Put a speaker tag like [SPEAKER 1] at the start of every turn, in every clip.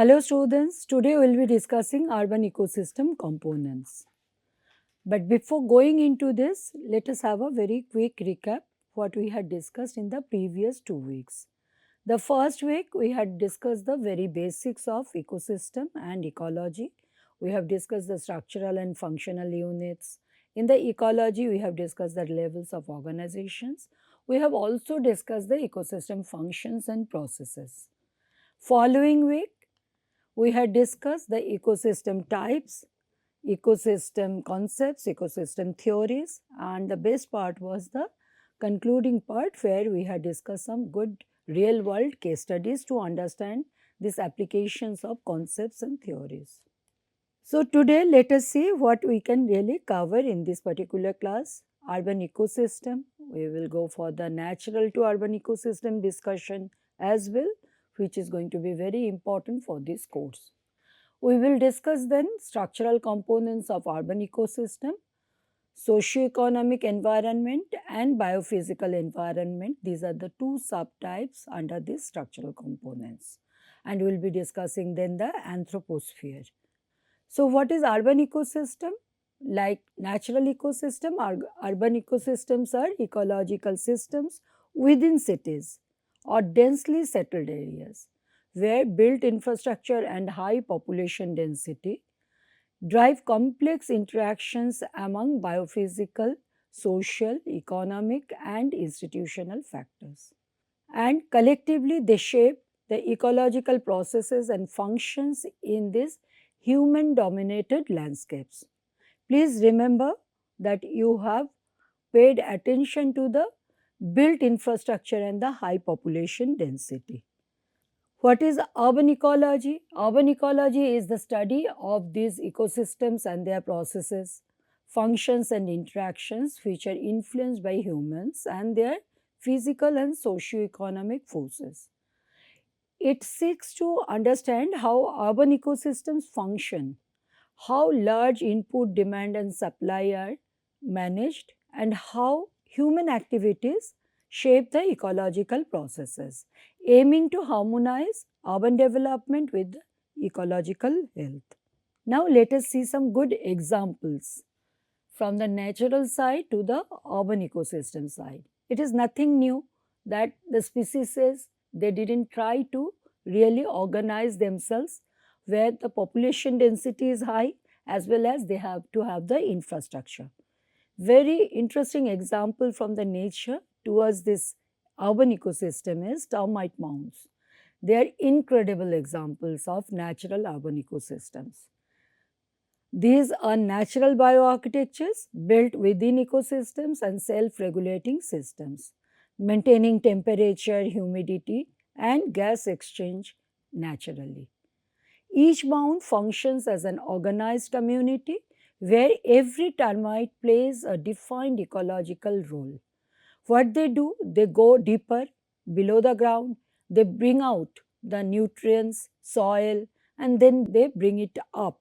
[SPEAKER 1] Hello students, today we will be discussing urban ecosystem components. But before going into this, let us have a very quick recap what we had discussed in the previous 2 weeks. The first week we had discussed the very basics of ecosystem and ecology. We have discussed the structural and functional units. In the ecology, we have discussed the levels of organizations. We have also discussed the ecosystem functions and processes. Following week, we had discussed the ecosystem types, ecosystem concepts, ecosystem theories, and the best part was the concluding part where we had discussed some good real world case studies to understand these applications of concepts and theories. So, today let us see what we can really cover in this particular class. Urban ecosystem, we will go for the natural to urban ecosystem discussion as well, which is going to be very important for this course. We will discuss then structural components of urban ecosystem, socio-economic environment and biophysical environment. These are the two subtypes under these structural components. And we will be discussing then the anthroposphere. So, what is urban ecosystem? Like natural ecosystem, urban ecosystems are ecological systems within cities or densely settled areas where built infrastructure and high population density drive complex interactions among biophysical, social, economic and institutional factors. And collectively they shape the ecological processes and functions in these human dominated landscapes. Please remember that you have paid attention to the built infrastructure and the high population density. What is urban ecology? Urban ecology is the study of these ecosystems and their processes, functions and interactions which are influenced by humans and their physical and socio-economic forces. It seeks to understand how urban ecosystems function, how large input, demand and supply are managed, and how human activities shape the ecological processes, aiming to harmonize urban development with ecological health. Now, let us see some good examples from the natural side to the urban ecosystem side. It is nothing new that the species they didn't try to really organize themselves where the population density is high as well as they have to have the infrastructure. Very interesting example from the nature towards this urban ecosystem is termite mounds. They are incredible examples of natural urban ecosystems. These are natural bioarchitectures built within ecosystems and self-regulating systems, maintaining temperature, humidity and gas exchange naturally. Each mound functions as an organized community where every termite plays a defined ecological role. What they do, they go deeper below the ground, they bring out the nutrients, soil, and then they bring it up.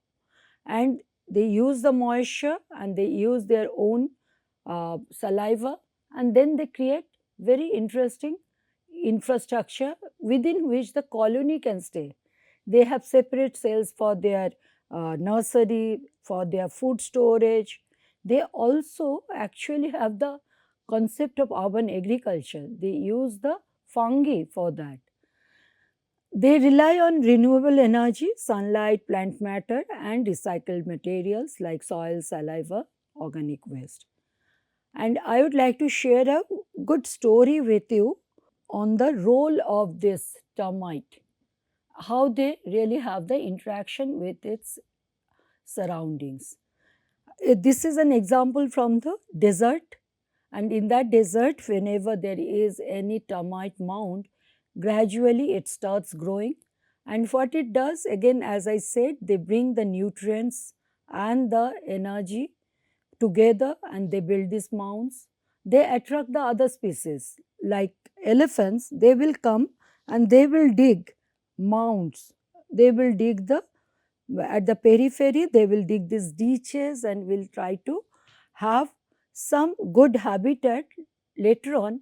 [SPEAKER 1] And they use the moisture and they use their own saliva, and then they create very interesting infrastructure within which the colony can stay. They have separate cells for their nursery, for their food storage. They also actually have the concept of urban agriculture. They use the fungi for that. They rely on renewable energy, sunlight, plant matter, and recycled materials like soil, saliva, organic waste. And I would like to share a good story with you on the role of this termite, how they really have the interaction with its surroundings. This is an example from the desert, and in that desert, whenever there is any termite mound, gradually it starts growing. And what it does, again, as I said, they bring the nutrients and the energy together and they build these mounds. They attract the other species like elephants. They will come and they will dig mounds. They will dig the at the periphery. They will dig these ditches and will try to have some good habitat later on.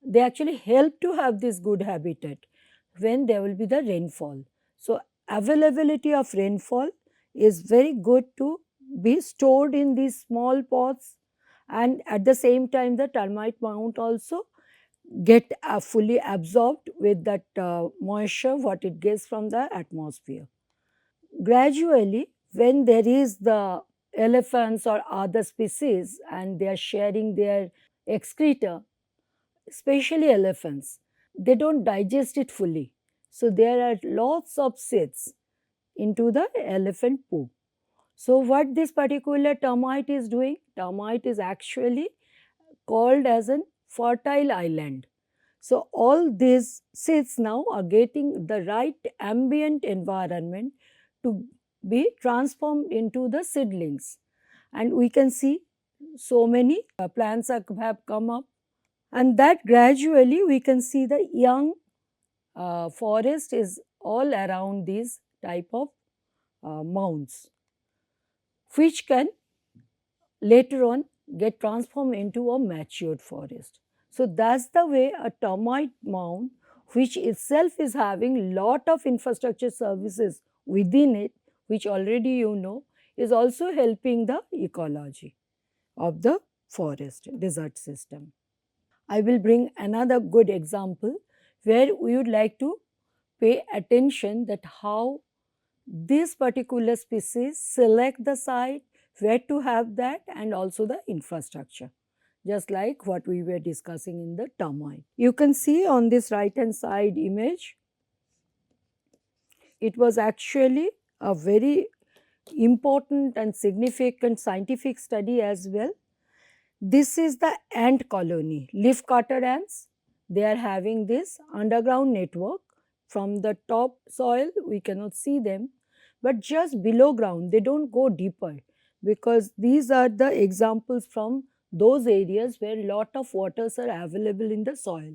[SPEAKER 1] They actually help to have this good habitat when there will be the rainfall. So, availability of rainfall is very good to be stored in these small pots, and at the same time the termite mound also get fully absorbed with that moisture what it gets from the atmosphere. Gradually, when there is the elephants or other species and they are sharing their excreta, especially elephants, they don't digest it fully. So there are lots of seeds into the elephant poo. So what this particular termite is doing, termite is actually called as an fertile island. So all these seeds now are getting the right ambient environment to be transformed into the seedlings. And we can see so many plants have come up, and that gradually we can see the young forest is all around these type of mounds, which can later on get transformed into a matured forest. So that's the way a termite mound, which itself is having lot of infrastructure services within it, which already you know, is also helping the ecology of the forest desert system. I will bring another good example where we would like to pay attention that how this particular species select the site, where to have that, and also the infrastructure, just like what we were discussing in the termite. You can see on this right hand side image, it was actually a very important and significant scientific study as well. This is the ant colony, leaf cutter ants. They are having this underground network. From the top soil, we cannot see them, but just below ground, they don't go deeper, because these are the examples from those areas where lot of waters are available in the soil.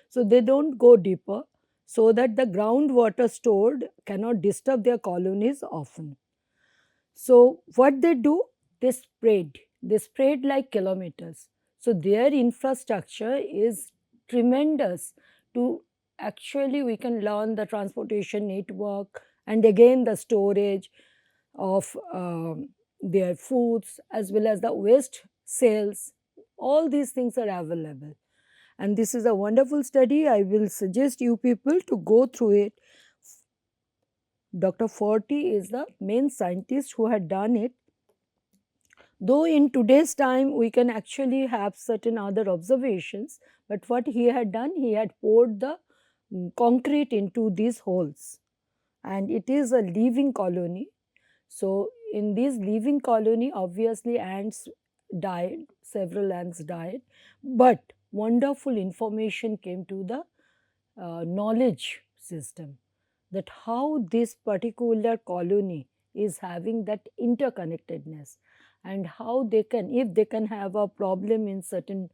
[SPEAKER 1] So they don't go deeper, so that the groundwater stored cannot disturb their colonies often. So what they do, they spread like kilometers. So their infrastructure is tremendous to actually we can learn the transportation network and again the storage of their foods as well as the waste cells. All these things are available. And this is a wonderful study. I will suggest you people to go through it. Dr. Forty is the main scientist who had done it. Though in today's time we can actually have certain other observations, but what he had done, he had poured the concrete into these holes, and it is a living colony. So in this living colony, obviously ants died, several ants died, but wonderful information came to the knowledge system, that how this particular colony is having that interconnectedness, and how they can, if they can have a problem in certain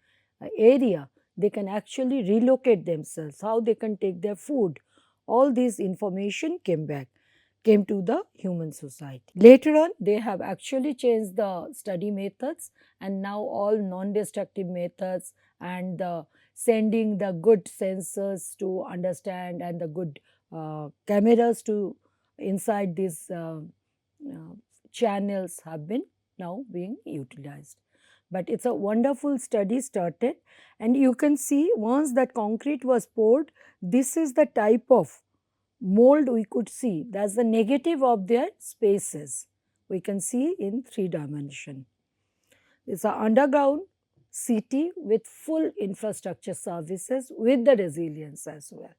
[SPEAKER 1] area, they can actually relocate themselves, how they can take their food. All this information came to the human society. Later on, they have actually changed the study methods, and now all non-destructive methods and the sending the good sensors to understand and the good cameras to inside these channels have been now being utilized. But it's a wonderful study started, and you can see once that concrete was poured, this is the type of mold we could see. That's the negative of their spaces. We can see in 3 dimension. It's an underground city with full infrastructure services with the resilience as well.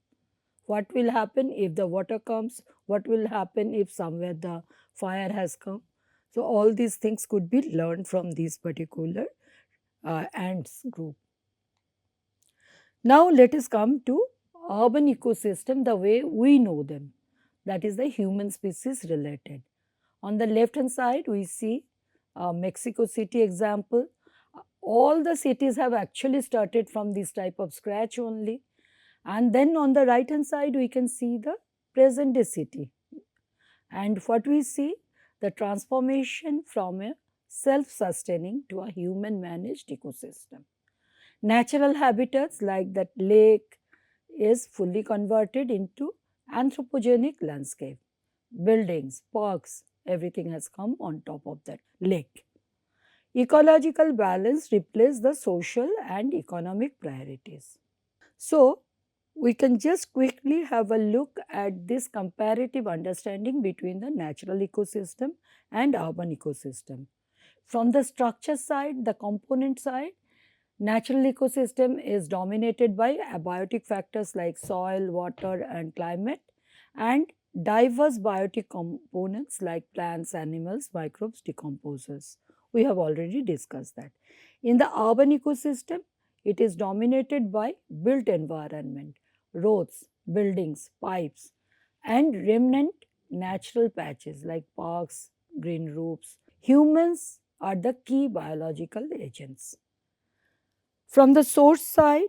[SPEAKER 1] What will happen if the water comes? What will happen if somewhere the fire has come? So all these things could be learned from these particular ants group. Now let us come to urban ecosystem the way we know them, that is the human species related. On the left hand side we see Mexico City example. All the cities have actually started from this type of scratch only, and then on the right hand side we can see the present day city, and what we see, the transformation from a self-sustaining to a human managed ecosystem. Natural habitats like that lake is fully converted into anthropogenic landscape. buildings, parks, everything has come on top of that lake. Ecological balance replaces the social and economic priorities. So, we can just quickly have a look at this comparative understanding between the natural ecosystem and urban ecosystem. From the structure side, the component side, natural ecosystem is dominated by abiotic factors like soil, water and climate, and diverse biotic components like plants, animals, microbes, decomposers. We have already discussed that. In the urban ecosystem, it is dominated by built environment, roads, buildings, pipes, and remnant natural patches like parks, green roofs. Humans are the key biological agents. From the source side,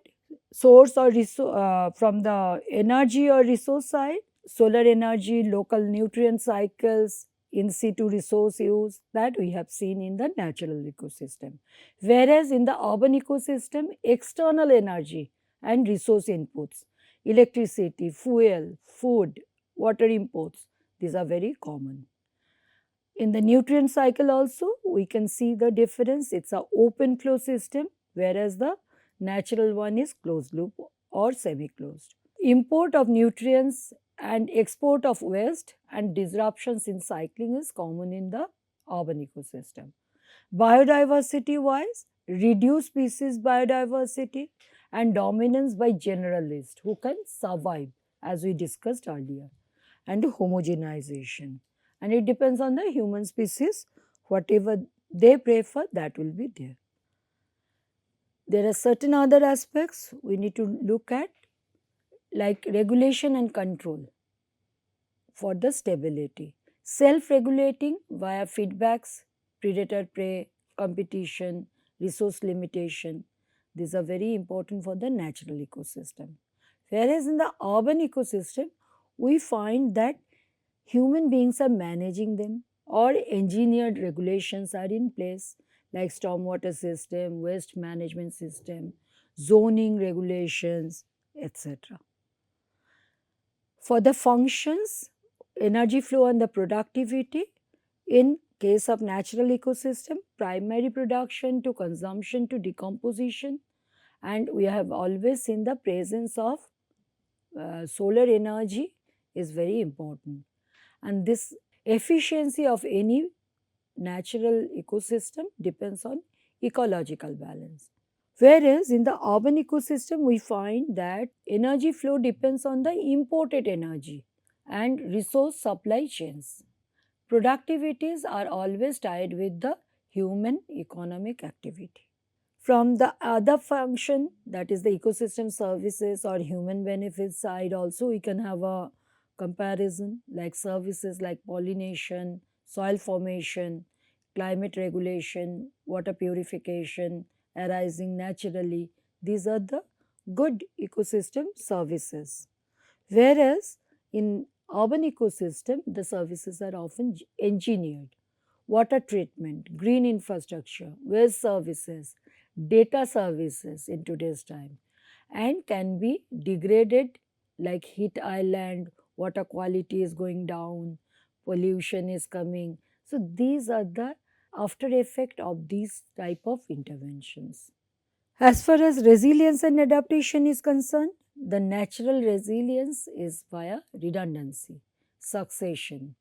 [SPEAKER 1] from the energy or resource side, solar energy, local nutrient cycles, in situ resource use, that we have seen in the natural ecosystem. Whereas in the urban ecosystem, external energy and resource inputs, electricity, fuel, food, water imports, these are very common. In the nutrient cycle also, we can see the difference. It's a open flow system, whereas the natural one is closed loop or semi-closed. Import of nutrients and export of waste and disruptions in cycling is common in the urban ecosystem. Biodiversity wise, reduced species biodiversity and dominance by generalists who can survive, as we discussed earlier, and homogenization. And it depends on the human species, whatever they prefer, that will be there. There are certain other aspects we need to look at, like regulation and control for the stability. Self regulating via feedbacks, predator prey, competition, resource limitation. These are very important for the natural ecosystem. Whereas in the urban ecosystem, we find that human beings are managing them or engineered regulations are in place like stormwater system, waste management system, zoning regulations, etc. For the functions, energy flow and the productivity, in case of natural ecosystem, primary production to consumption to decomposition, and we have always seen the presence of solar energy is very important, and this efficiency of any natural ecosystem depends on ecological balance. Whereas in the urban ecosystem, we find that energy flow depends on the imported energy and resource supply chains. Productivities are always tied with the human economic activity. From the other function, that is the ecosystem services or human benefits side, also we can have a comparison like services like pollination, soil formation, climate regulation, water purification arising naturally. These are the good ecosystem services. Whereas in urban ecosystem, the services are often engineered. Water treatment, green infrastructure, waste services, data services in today's time, and can be degraded like heat island, water quality is going down, pollution is coming. So these are the after effect of these type of interventions. As far as resilience and adaptation is concerned, the natural resilience is via redundancy, succession.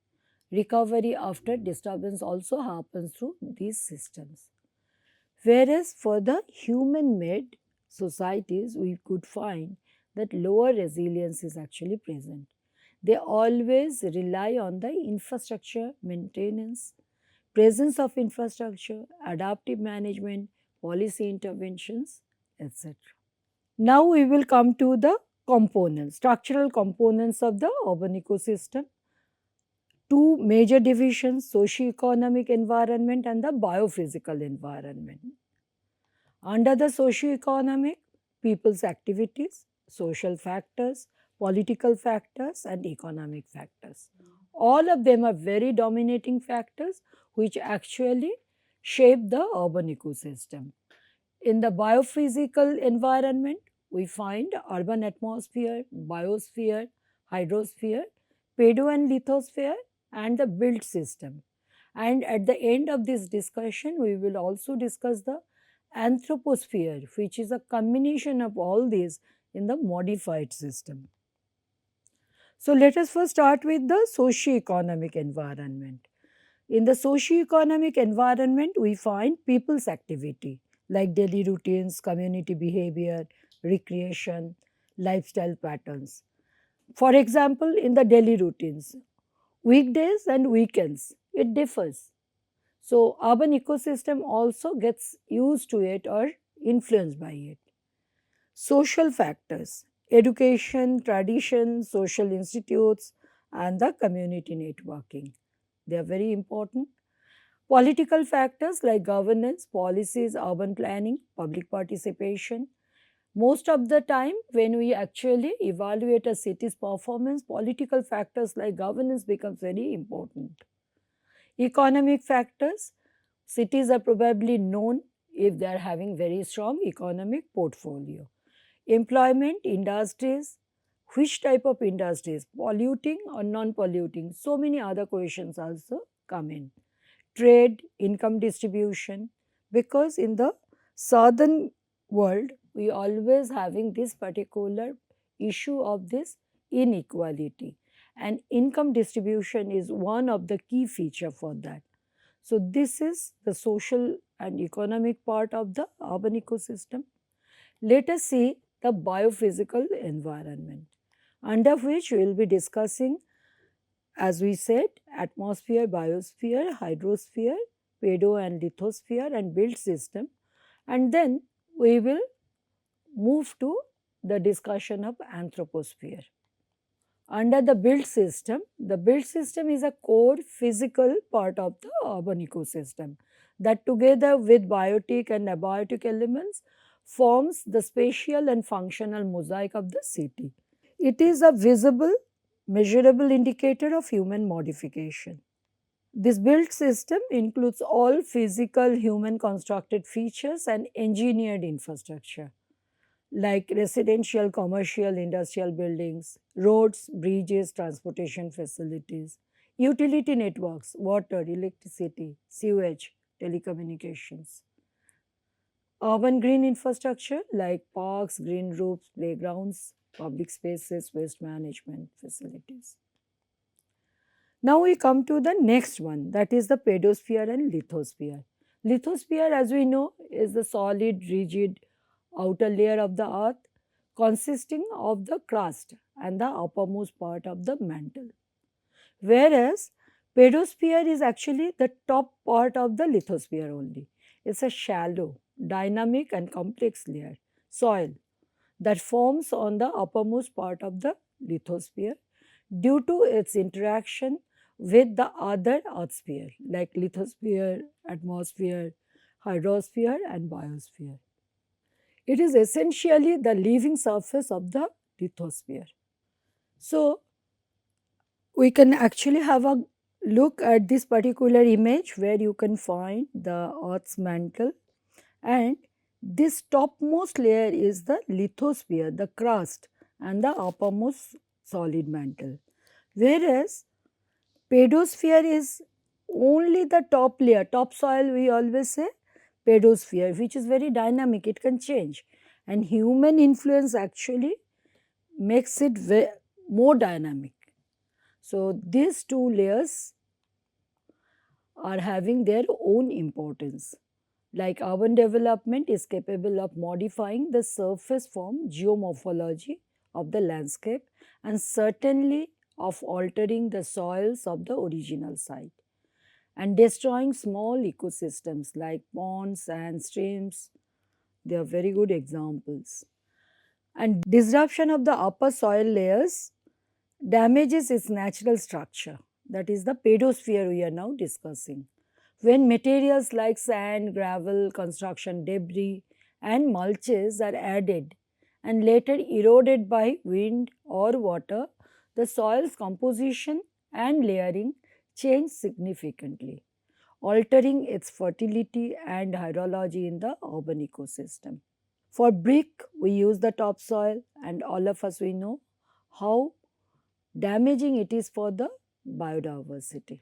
[SPEAKER 1] Recovery after disturbance also happens through these systems. Whereas for the human made societies, we could find that lower resilience is actually present. They always rely on the infrastructure maintenance, presence of infrastructure, adaptive management, policy interventions, etc. Now we will come to the components, structural components of the urban ecosystem. Two major divisions, socio-economic environment and the biophysical environment. Under the socio-economic, people's activities, social factors, political factors and economic factors. All of them are very dominating factors which actually shape the urban ecosystem. In the biophysical environment, we find urban atmosphere, biosphere, hydrosphere, pedo and lithosphere and the built system. And at the end of this discussion, we will also discuss the anthroposphere, which is a combination of all these in the modified system. So let us first start with the socio-economic environment. In the socio-economic environment, we find people's activity like daily routines, community behavior, recreation, lifestyle patterns. For example, in the daily routines, weekdays and weekends, it differs. So, urban ecosystem also gets used to it or influenced by it. Social factors, education, tradition, social institutes, and the community networking. They are very important. Political factors like governance, policies, urban planning, public participation. Most of the time, when we actually evaluate a city's performance, political factors like governance becomes very important. Economic factors, cities are probably known if they are having very strong economic portfolio. Employment, industries, which type of industries, polluting or non-polluting, so many other questions also come in. Trade, income distribution, because in the southern world, we always having this particular issue of this inequality, and income distribution is one of the key feature for that. So this is the social and economic part of the urban ecosystem. Let us see the biophysical environment, under which we will be discussing, as we said, atmosphere, biosphere, hydrosphere, pedo and lithosphere, and built system. And then we will move to the discussion of anthroposphere. Under the built system is a core physical part of the urban ecosystem that together with biotic and abiotic elements forms the spatial and functional mosaic of the city. It is a visible, measurable indicator of human modification. This built system includes all physical human constructed features and engineered infrastructure like residential, commercial, industrial buildings, roads, bridges, transportation facilities, utility networks, water, electricity, sewage, telecommunications. Urban green infrastructure like parks, green roofs, playgrounds, public spaces, waste management facilities. Now we come to the next one, that is the pedosphere and lithosphere. Lithosphere, as we know, is the solid, rigid outer layer of the earth consisting of the crust and the uppermost part of the mantle. Whereas pedosphere is actually the top part of the lithosphere only. It's a shallow, dynamic and complex layer, soil, that forms on the uppermost part of the lithosphere due to its interaction with the other earth sphere like lithosphere, atmosphere, hydrosphere and biosphere. It is essentially the living surface of the lithosphere. So, we can actually have a look at this particular image where you can find the earth's mantle, and this topmost layer is the lithosphere, the crust, and the uppermost solid mantle. Whereas pedosphere is only the top layer, topsoil we always say pedosphere, which is very dynamic, it can change, and human influence actually makes it more dynamic. So these two layers are having their own importance. Like urban development is capable of modifying the surface form geomorphology of the landscape and certainly of altering the soils of the original site and destroying small ecosystems like ponds and streams. They are very good examples. And disruption of the upper soil layers damages its natural structure. That is the pedosphere we are now discussing. When materials like sand, gravel, construction debris and mulches are added and later eroded by wind or water, the soil's composition and layering change significantly, altering its fertility and hydrology in the urban ecosystem. For brick, we use the topsoil, and all of us we know how damaging it is for the biodiversity.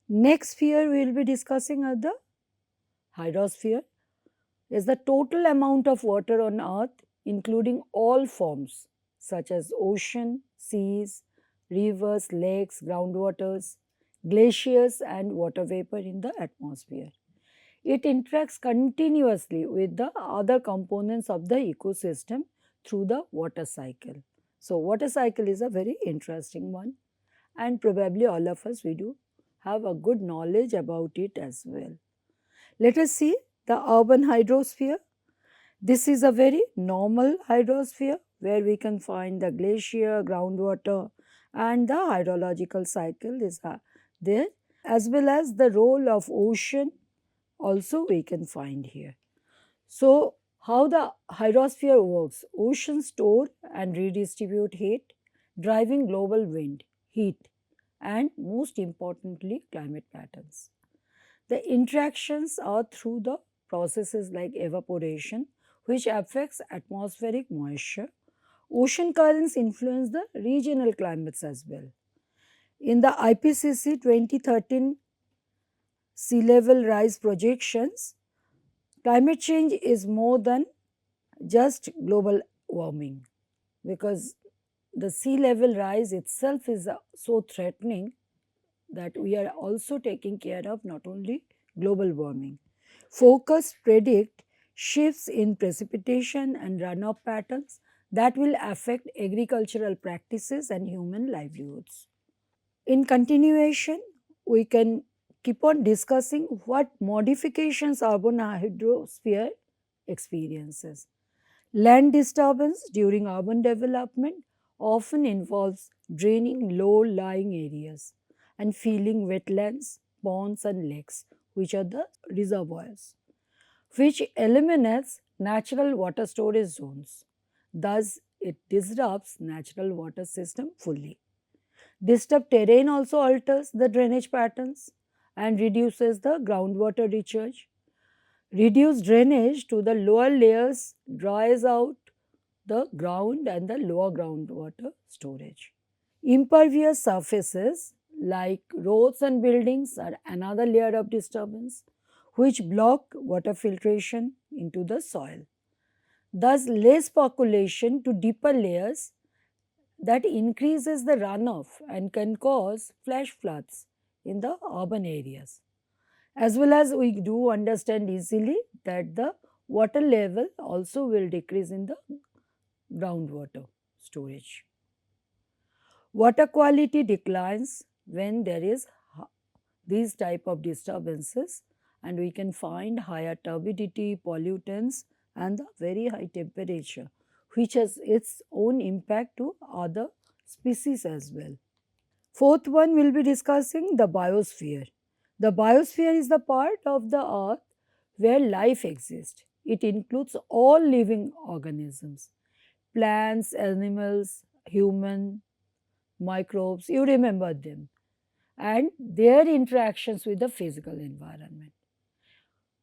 [SPEAKER 1] Next sphere we will be discussing are the hydrosphere, is the total amount of water on earth including all forms such as ocean, seas, rivers, lakes, groundwaters, glaciers and water vapor in the atmosphere. It interacts continuously with the other components of the ecosystem through the water cycle. So, water cycle is a very interesting one, and probably all of us we do have a good knowledge about it as well. Let us see the urban hydrosphere. This is a very normal hydrosphere where we can find the glacier, groundwater, and the hydrological cycle is there, as well as the role of ocean also we can find here. So, how the hydrosphere works? Oceans store and redistribute heat, driving global wind, heat, and most importantly, climate patterns. The interactions are through the processes like evaporation, which affects atmospheric moisture. Ocean currents influence the regional climates as well. In the IPCC 2013 sea level rise projections, climate change is more than just global warming, because the sea level rise itself is so threatening that we are also taking care of not only global warming. Forecasts predict shifts in precipitation and runoff patterns that will affect agricultural practices and human livelihoods. In continuation, we can keep on discussing what modifications urban hydrosphere experiences. Land disturbance during urban development often involves draining low-lying areas and filling wetlands, ponds and lakes, which are the reservoirs, which eliminates natural water storage zones. Thus, it disrupts natural water system fully. Disturbed terrain also alters the drainage patterns and reduces the groundwater recharge. Reduced drainage to the lower layers dries out the ground and the lower groundwater storage. Impervious surfaces like roads and buildings are another layer of disturbance which block water filtration into the soil. Thus, less percolation to deeper layers that increases the runoff and can cause flash floods in the urban areas. As well as we do understand easily that the water level also will decrease in the groundwater storage. Water quality declines when there is these type of disturbances, and we can find higher turbidity, pollutants and the very high temperature, which has its own impact to other species as well. Fourth one, we will be discussing the biosphere. The biosphere is the part of the earth where life exists. It includes all living organisms, plants, animals, human, microbes, you remember them, and their interactions with the physical environment.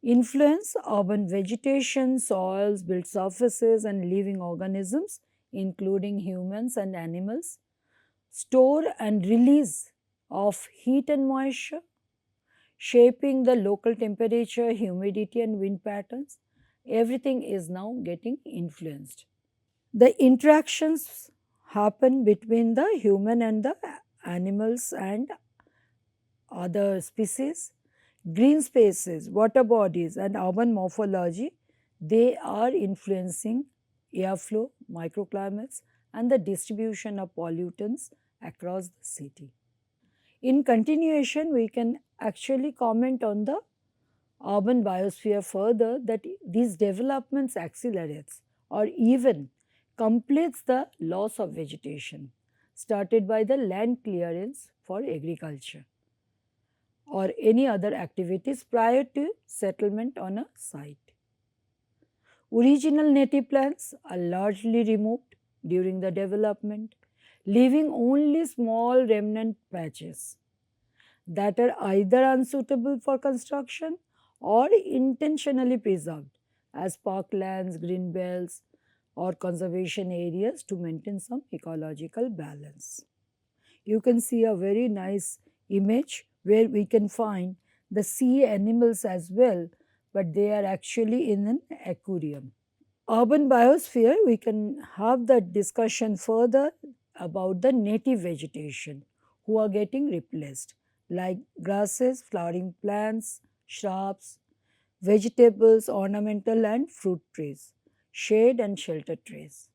[SPEAKER 1] Influence urban vegetation, soils, built surfaces, and living organisms, including humans and animals, store and release of heat and moisture, shaping the local temperature, humidity, and wind patterns. Everything is now getting influenced. The interactions happen between the human and the animals and other species. Green spaces, water bodies, and urban morphology, they are influencing airflow, microclimates, and the distribution of pollutants across the city. In continuation, we can actually comment on the urban biosphere further, that these developments accelerates or even completes the loss of vegetation started by the land clearance for agriculture or any other activities prior to settlement on a site. Original native plants are largely removed during the development, leaving only small remnant patches that are either unsuitable for construction or intentionally preserved as parklands, green belts, or conservation areas to maintain some ecological balance. you can see a very nice image where we can find the sea animals as well, but they are actually in an aquarium. Urban biosphere, we can have the discussion further about the native vegetation who are getting replaced, like grasses, flowering plants, shrubs, vegetables, ornamental and fruit trees, shade and shelter trees.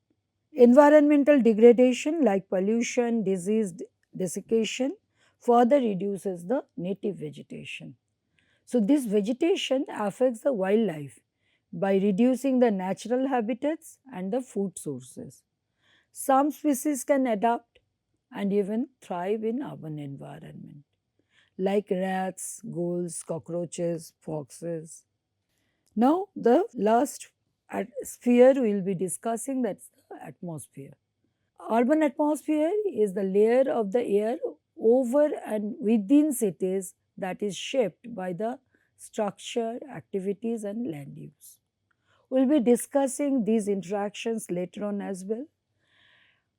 [SPEAKER 1] Environmental degradation like pollution, disease, desiccation further reduces the native vegetation. So, this vegetation affects the wildlife by reducing the natural habitats and the food sources. Some species can adapt and even thrive in urban environment like rats, ghouls, cockroaches, foxes. Now, the last sphere we will be discussing, that's the atmosphere. Urban atmosphere is the layer of the air over and within cities that is shaped by the structure, activities, and land use. We'll be discussing these interactions later on as well.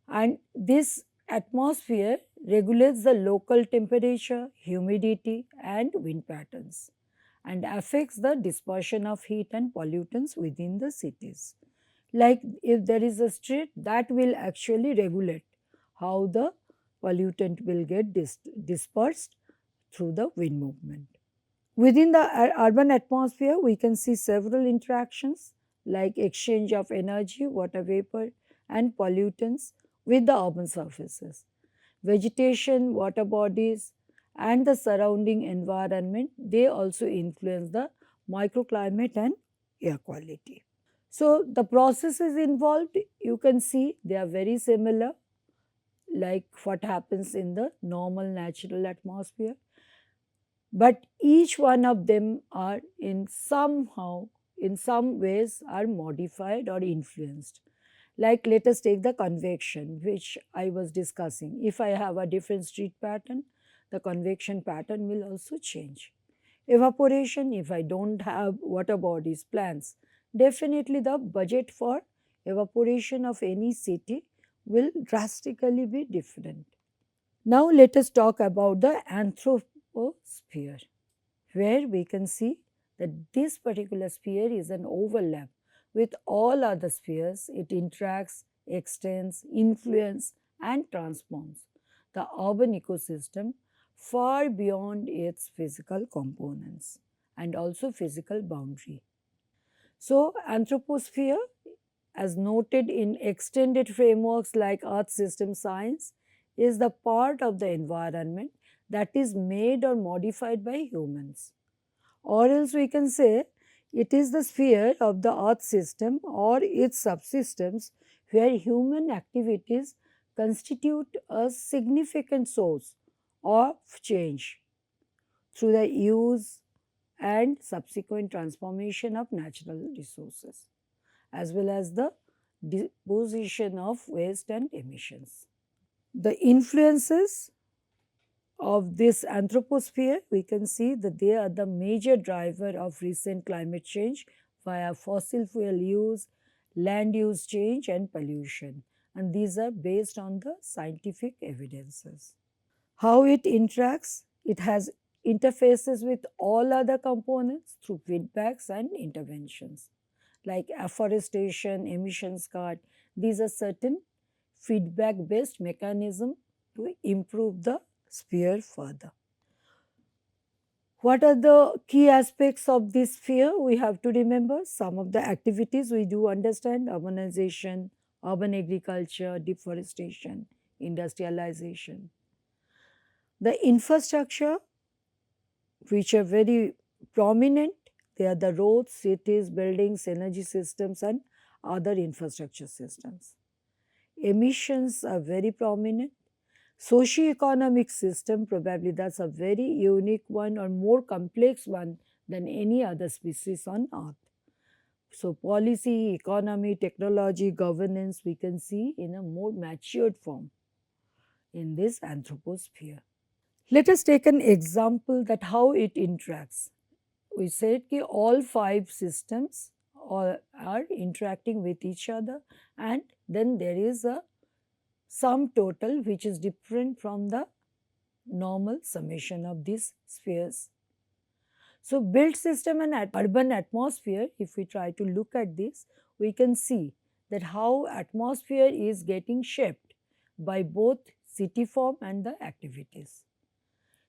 [SPEAKER 1] And this atmosphere regulates the local temperature, humidity, and wind patterns and affects the dispersion of heat and pollutants within the cities. Like if there is a street, that will actually regulate how the pollutant will get dispersed through the wind movement. Within the urban atmosphere, we can see several interactions like exchange of energy, water vapor, and pollutants with the urban surfaces. Vegetation, water bodies, and the surrounding environment, they also influence the microclimate and air quality. So, the processes involved, you can see they are very similar, like what happens in the normal natural atmosphere, but each one of them are in somehow, in some ways, are modified or influenced. Like let us take the convection, which I was discussing. If I have a different street pattern, the convection pattern will also change. Evaporation, if I don't have water bodies, plants, definitely the budget for evaporation of any city will drastically be different. Now let us talk about the anthroposphere, where we can see that this particular sphere is an overlap with all other spheres. It interacts, extends, influences, and transforms the urban ecosystem far beyond its physical components and also physical boundary. So, anthroposphere, as noted in extended frameworks like Earth system science, is the part of the environment that is made or modified by humans. Or else we can say it is the sphere of the Earth system or its subsystems where human activities constitute a significant source of change through the use and subsequent transformation of natural resources, as well as the deposition of waste and emissions. The influences of this anthroposphere, we can see that they are the major driver of recent climate change via fossil fuel use, land use change, and pollution. And these are based on the scientific evidences. How it interacts? It has interfaces with all other components through feedbacks and interventions like afforestation, emissions cut. These are certain feedback based mechanism to improve the sphere further. What are the key aspects of this sphere? We have to remember some of the activities we do understand: urbanization, urban agriculture, deforestation, industrialization. The infrastructure, which are very prominent, they are the roads, cities, buildings, energy systems, and other infrastructure systems. Emissions are very prominent. Socio-economic system, probably that's a very unique one or more complex one than any other species on earth. So policy, economy, technology, governance, we can see in a more matured form in this anthroposphere. Let us take an example that how it interacts. We said that all five systems are interacting with each other, and then there is a sum total which is different from the normal summation of these spheres. So, built system and urban atmosphere, if we try to look at this, we can see that how atmosphere is getting shaped by both city form and the activities.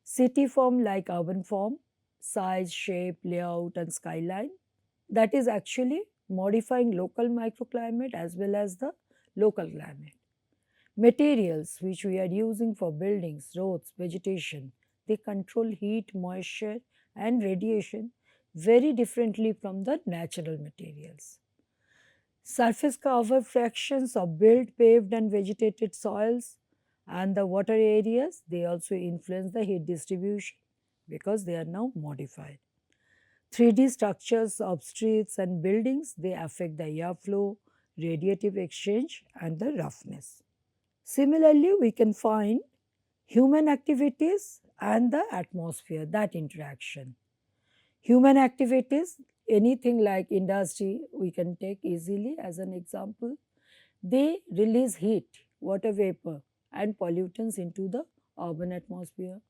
[SPEAKER 1] City form like urban form, size, shape, layout and skyline, that is actually modifying local microclimate as well as the local climate. Materials which we are using for buildings, roads, vegetation, they control heat, moisture and radiation very differently from the natural materials. Surface cover fractions of built, paved and vegetated soils and the water areas, they also influence the heat distribution because they are now modified. 3D structures of streets and buildings, they affect the airflow, radiative exchange and the roughness. Similarly, we can find human activities and the atmosphere, that interaction. Human activities, anything like industry, we can take easily as an example. They release heat, water vapor, and pollutants into the urban atmosphere.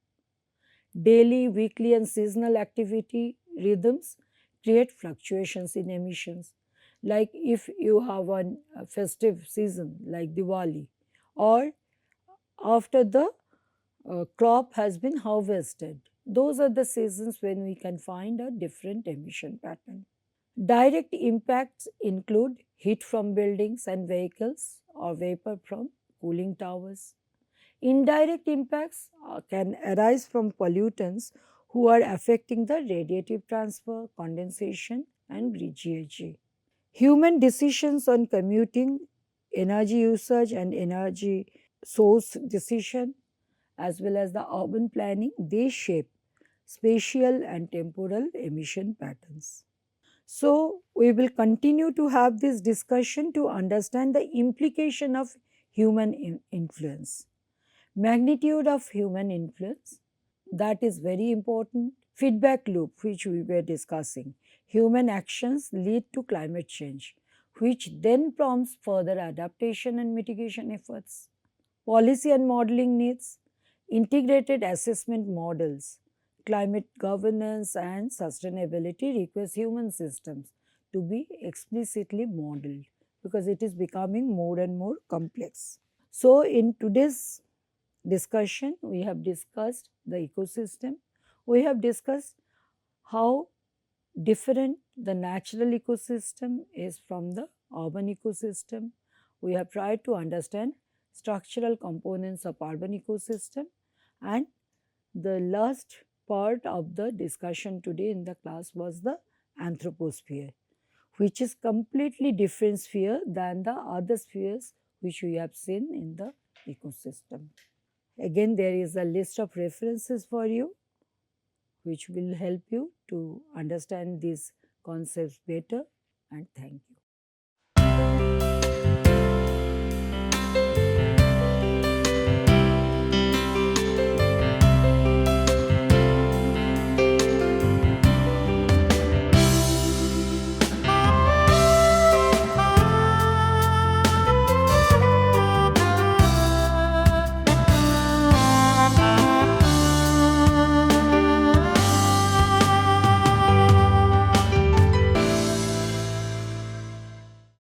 [SPEAKER 1] Daily, weekly, and seasonal activity rhythms create fluctuations in emissions. Like if you have a festive season like Diwali, or after the crop has been harvested. Those are the seasons when we can find a different emission pattern. Direct impacts include heat from buildings and vehicles or vapor from cooling towers. Indirect impacts can arise from pollutants who are affecting the radiative transfer, condensation, and GHG. Human decisions on commuting, energy usage, and energy source decision, as well as the urban planning, they shape spatial and temporal emission patterns. So, we will continue to have this discussion to understand the implication of human influence. Magnitude of human influence, that is very important. Feedback loop, which we were discussing. Human actions lead to climate change, which then prompts further adaptation and mitigation efforts. Policy and modeling needs, integrated assessment models, climate governance and sustainability requires human systems to be explicitly modeled because it is becoming more and more complex. So, in today's discussion, we have discussed the ecosystem, we have discussed how different the natural ecosystem is from the urban ecosystem. We have tried to understand structural components of urban ecosystem, and the last part of the discussion today in the class was the anthroposphere, which is completely different sphere than the other spheres which we have seen in the ecosystem. Again, there is a list of references for you which will help you to understand these concepts better, and thank you.